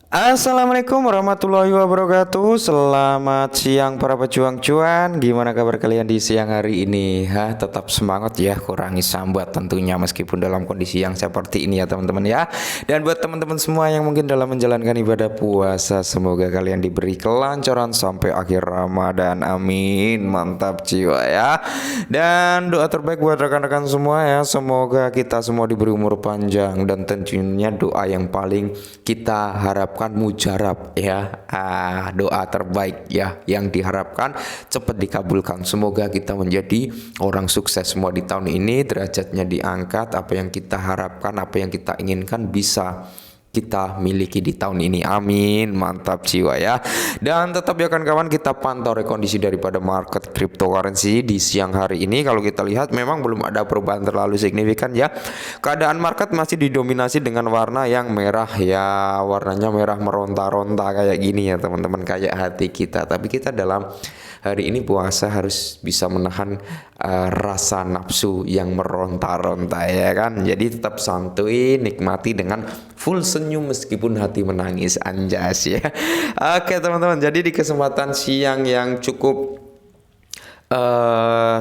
Assalamualaikum warahmatullahi wabarakatuh. Selamat siang para pejuang cuan. Gimana kabar kalian di siang hari ini? Tetap semangat ya, kurangi sambat tentunya meskipun dalam kondisi yang seperti ini ya teman-teman ya. Dan buat teman-teman semua yang mungkin dalam menjalankan ibadah puasa, semoga kalian diberi kelancaran sampai akhir Ramadan. Amin. Mantap jiwa ya. Dan doa terbaik buat rekan-rekan semua ya. Semoga kita semua diberi umur panjang dan tentunya doa yang paling kita harapkan mujarab ya, doa terbaik ya yang diharapkan cepat dikabulkan. Semoga kita menjadi orang sukses semua di tahun ini, derajatnya diangkat, apa yang kita harapkan, apa yang kita inginkan bisa kita miliki di tahun ini. Amin. Mantap jiwa ya. Dan tetap ya kawan-kawan, kita pantau kondisi daripada market cryptocurrency di siang hari ini. Kalau kita lihat memang belum ada perubahan terlalu signifikan ya. Keadaan market masih didominasi dengan warna yang merah ya. Warnanya merah meronta-ronta kayak gini ya teman-teman, kayak hati kita. Tapi kita dalam hari ini puasa harus bisa menahan rasa nafsu yang meronta-ronta ya kan. Jadi tetap santuy, nikmati dengan full senyum meskipun hati menangis, anjas ya. Oke teman-teman, jadi di kesempatan siang yang cukup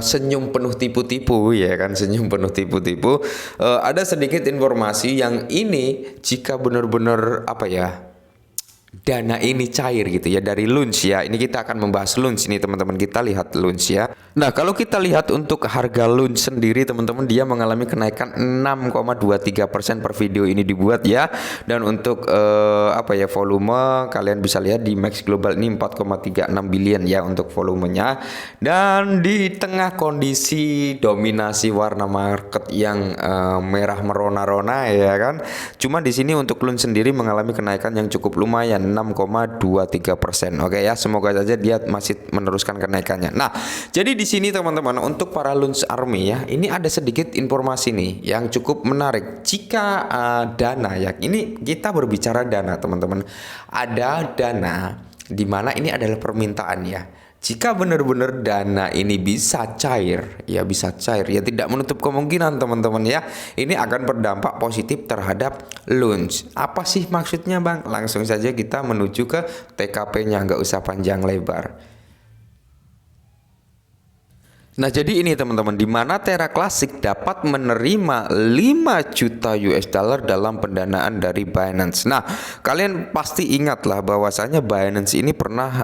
senyum penuh tipu-tipu ya kan, senyum penuh tipu-tipu, ada sedikit informasi yang ini jika benar-benar apa ya, dana ini cair gitu ya dari Lunch ya. Ini kita akan membahas Lunch ini teman-teman. Kita lihat Lunch ya. Nah, kalau kita lihat untuk harga Lunch sendiri teman-teman, dia mengalami kenaikan 6,23% per video ini dibuat ya. Dan untuk apa ya, volume kalian bisa lihat di Max Global ini 4,36 billion ya untuk volumenya. Dan di tengah kondisi dominasi warna market yang merah merona-rona ya kan. Cuma di sini untuk Lunch sendiri mengalami kenaikan yang cukup lumayan 6,23%. Oke ya, semoga saja dia masih meneruskan kenaikannya. Nah, jadi di sini teman-teman untuk para Lunch Army ya, ini ada sedikit informasi nih yang cukup menarik. Jika dana ya, ini kita berbicara dana teman-teman. Ada dana di mana ini adalah permintaan ya. Jika benar-benar dana ini bisa cair, ya bisa cair, ya tidak menutup kemungkinan teman-teman ya, ini akan berdampak positif terhadap Lunch. Apa sih maksudnya bang? Langsung saja kita menuju ke TKP-nya, nggak usah panjang lebar. Nah, jadi ini teman-teman, di mana Terra Classic dapat menerima 5 juta US dollar dalam pendanaan dari Binance. Nah, kalian pasti ingatlah bahwasanya Binance ini pernah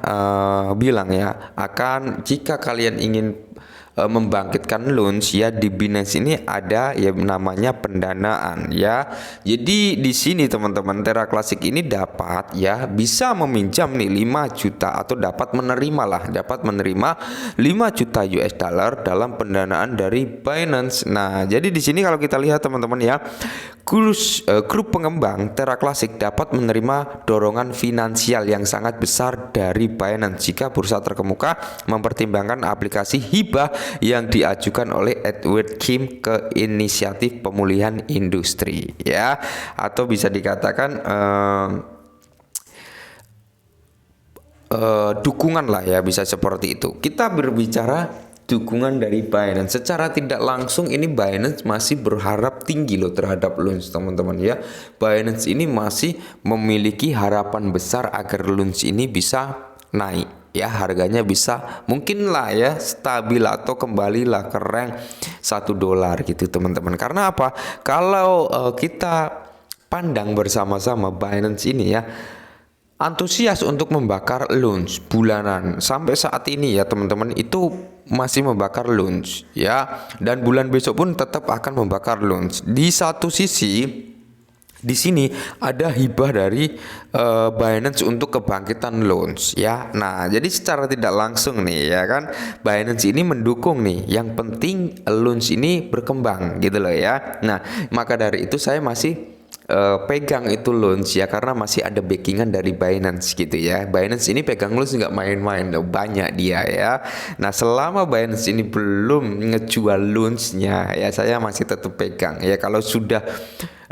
bilang ya, akan jika kalian ingin membangkitkan Lunch ya, di Binance ini ada ya namanya pendanaan ya. Jadi di sini teman-teman, Terra Classic ini dapat ya bisa meminjam nih 5 juta atau dapat menerima 5 juta US dollar dalam pendanaan dari Binance. Nah, jadi di sini kalau kita lihat teman-teman ya, grup pengembang Terra Classic dapat menerima dorongan finansial yang sangat besar dari Binance jika bursa terkemuka mempertimbangkan aplikasi hibah yang diajukan oleh Edward Kim ke inisiatif pemulihan industri ya, atau bisa dikatakan dukungan lah ya, bisa seperti itu. Kita berbicara dukungan dari Binance secara tidak langsung, ini Binance masih berharap tinggi loh terhadap Lunch teman-teman ya. Binance ini masih memiliki harapan besar agar Lunch ini bisa naik ya, harganya bisa mungkin lah ya stabil atau kembalilah ke rank $1 gitu teman-teman. Karena apa? Kalau kita pandang bersama-sama, Binance ini ya antusias untuk membakar Lunch bulanan sampai saat ini ya teman-teman, itu masih membakar Lunch ya, dan bulan besok pun tetap akan membakar Lunch. Di satu sisi di sini ada hibah dari Binance untuk kebangkitan Lunch ya. Nah, jadi secara tidak langsung nih ya kan, Binance ini mendukung nih. Yang penting Lunch ini berkembang gitu loh ya. Nah, maka dari itu saya masih pegang itu Lunch ya, karena masih ada backingan dari Binance gitu ya. Binance ini pegang Lunch nggak main-main, banyak dia ya. Nah, selama Binance ini belum ngejual Lunch-nya ya, saya masih tetap pegang ya. Kalau sudah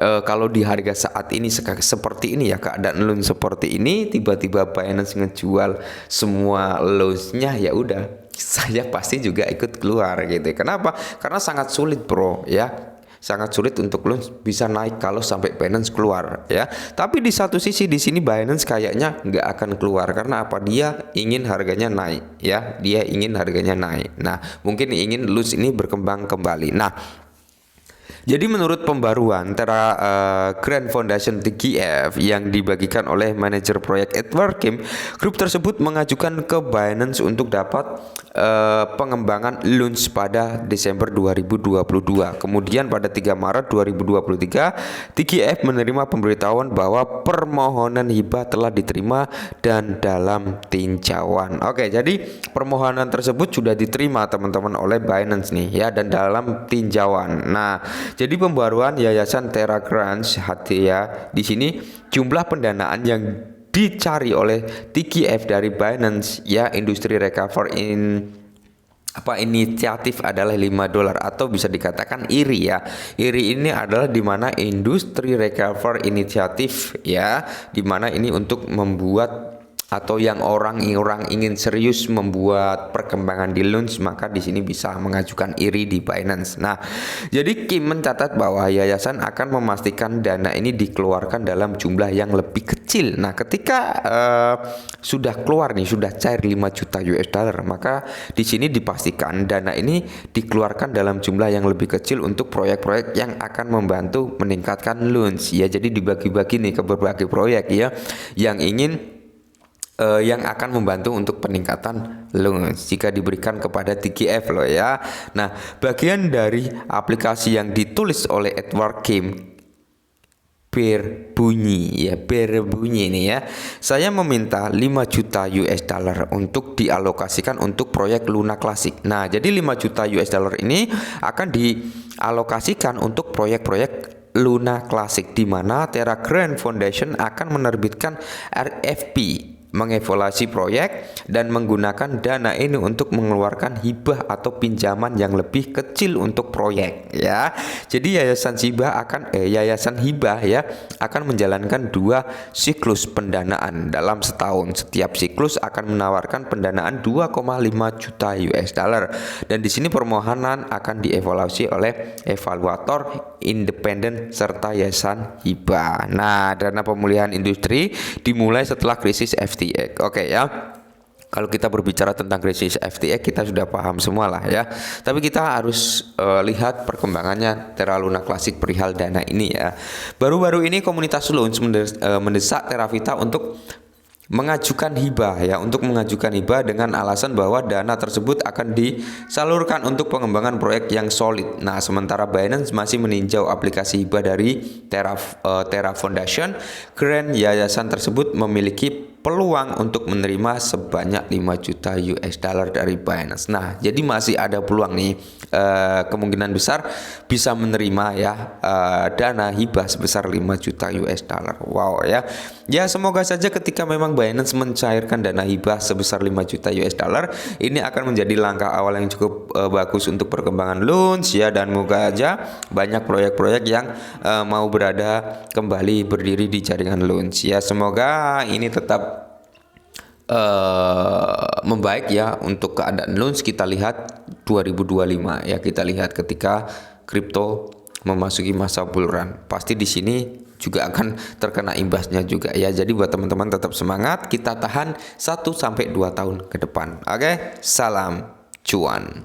kalau di harga saat ini seperti ini ya, keadaan Lunch seperti ini, tiba-tiba Binance ngejual semua Lunch-nya, ya udah saya pasti juga ikut keluar gitu. Kenapa? Karena sangat sulit bro ya. sangat sulit untuk Luns bisa naik kalau sampai Binance keluar ya. Tapi di satu sisi di sini Binance kayaknya nggak akan keluar karena apa? Dia ingin harganya naik ya. Dia ingin harganya naik. Nah, mungkin ingin Luns ini berkembang kembali. Nah, jadi menurut pembaruan Grand Foundation TGF yang dibagikan oleh manajer proyek Edward Kim, grup tersebut mengajukan ke Binance untuk dapat pengembangan launch pada Desember 2022. Kemudian pada 3 Maret 2023, TGF menerima pemberitahuan bahwa permohonan hibah telah diterima dan dalam tinjauan. Oke, jadi permohonan tersebut sudah diterima teman-teman oleh Binance nih ya, dan dalam tinjauan. Nah, jadi pembaruan Yayasan Terra Grants ya, di sini jumlah pendanaan yang dicari oleh TGF dari Binance ya Industry Recover inisiatif adalah $5 atau bisa dikatakan IRI ya. IRI ini adalah dimana Industry Recover inisiatif ya, dimana ini untuk membuat atau yang orang ingin serius membuat perkembangan di launch, maka di sini bisa mengajukan IRI di Binance. Nah, jadi Kim mencatat bahwa yayasan akan memastikan dana ini dikeluarkan dalam jumlah yang lebih kecil. Nah, ketika sudah keluar nih, sudah cair 5 juta US dollar, maka di sini dipastikan dana ini dikeluarkan dalam jumlah yang lebih kecil untuk proyek-proyek yang akan membantu meningkatkan launch ya. Jadi dibagi-bagi nih ke berbagai proyek ya yang akan membantu untuk peningkatan launch jika diberikan kepada TGF loh ya. Nah, bagian dari aplikasi yang ditulis oleh Edward Kim berbunyi ini ya. Saya meminta 5 juta US dollar untuk dialokasikan untuk proyek Luna Classic. Nah, jadi 5 juta US dollar ini akan dialokasikan untuk proyek-proyek Luna Classic, di mana Terra Grand Foundation akan menerbitkan RFP mengevaluasi proyek dan menggunakan dana ini untuk mengeluarkan hibah atau pinjaman yang lebih kecil untuk proyek ya. Jadi yayasan hibah ya akan menjalankan 2 siklus pendanaan dalam setahun. Setiap siklus akan menawarkan pendanaan 2,5 juta US dollar, dan di sini permohonan akan dievaluasi oleh evaluator independen serta yayasan hibah. Nah, dana pemulihan industri dimulai setelah krisis FTX. Oke ya. Kalau kita berbicara tentang krisis FTX kita sudah paham semua lah ya. Tapi kita harus lihat perkembangannya Terra Luna Classic perihal dana ini ya. Baru-baru ini komunitas launch mendesak Terravita untuk mengajukan hibah ya, dengan alasan bahwa dana tersebut akan disalurkan untuk pengembangan proyek yang solid. Nah, sementara Binance masih meninjau aplikasi hibah dari Terra Foundation. Grand yayasan tersebut memiliki peluang untuk menerima sebanyak 5 juta US dollar dari Binance. Nah, jadi masih ada peluang nih, kemungkinan besar bisa menerima ya dana hibah sebesar 5 juta US dollar. Wow ya. Ya, semoga saja ketika memang Binance mencairkan dana hibah sebesar 5 juta US dollar, ini akan menjadi langkah awal yang cukup bagus untuk perkembangan launch ya, dan moga aja banyak proyek-proyek yang mau kembali berdiri di jaringan launch ya. Semoga ini tetap membaik ya untuk keadaan launch. Kita lihat 2025 ya, kita lihat ketika kripto memasuki masa bull run, pasti di sini juga akan terkena imbasnya juga ya. Jadi buat teman-teman tetap semangat, kita tahan 1 sampai 2 tahun ke depan. Oke, salam cuan.